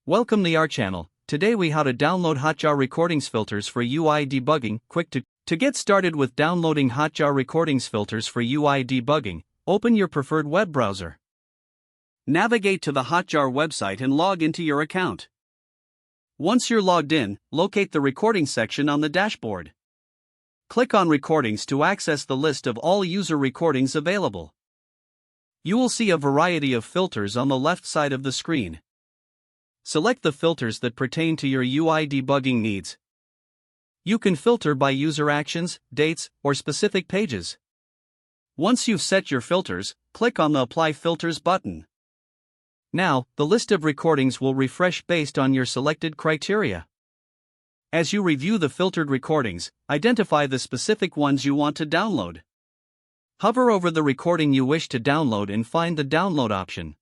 Welcome to our channel. Today we how to download Hotjar recordings filters for UI debugging. To get started with downloading Hotjar recordings filters for UI debugging, open your preferred web browser. Navigate to the Hotjar website and log into your account. Once you're logged in, locate the recording section on the dashboard. Click on Recordings to access the list of all user recordings available. You will see a variety of filters on the left side of the screen. Select the filters that pertain to your UI debugging needs. You can filter by user actions, dates, or specific pages. Once you've set your filters, click on the Apply Filters button. Now, the list of recordings will refresh based on your selected criteria. As you review the filtered recordings, identify the specific ones you want to download. Hover over the recording you wish to download and find the Download option.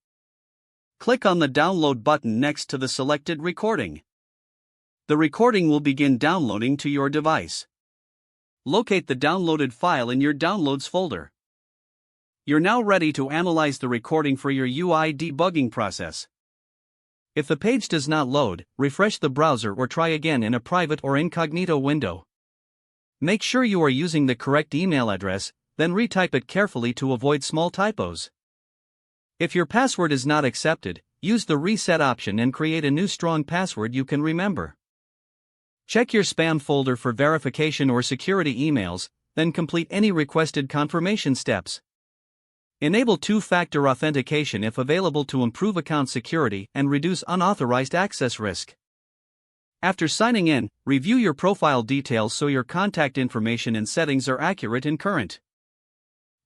Click on the Download button next to the selected recording. The recording will begin downloading to your device. Locate the downloaded file in your Downloads folder. You're now ready to analyze the recording for your UI debugging process. If the page does not load, refresh the browser or try again in a private or incognito window. Make sure you are using the correct email address, then retype it carefully to avoid small typos. If your password is not accepted, use the Reset option and create a new strong password you can remember. Check your spam folder for verification or security emails, then complete any requested confirmation steps. Enable two-factor authentication if available to improve account security and reduce unauthorized access risk. After signing in, review your profile details so your contact information and settings are accurate and current.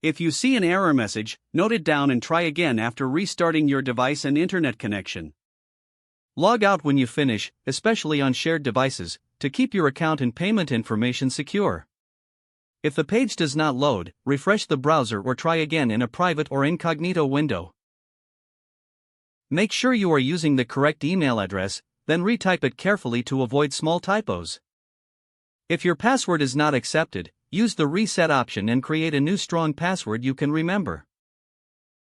If you see an error message, note it down and try again after restarting your device and internet connection. Log out when you finish, especially on shared devices, to keep your account and payment information secure. If the page does not load, refresh the browser or try again in a private or incognito window. Make sure you are using the correct email address, then retype it carefully to avoid small typos. If your password is not accepted, use the Reset option and create a new strong password you can remember.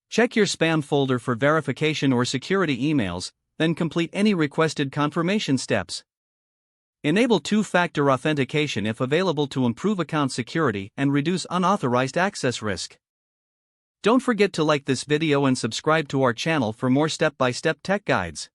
Check your spam folder for verification or security emails, then complete any requested confirmation steps. Enable two-factor authentication if available to improve account security and reduce unauthorized access risk. Don't forget to like this video and subscribe to our channel for more step-by-step tech guides.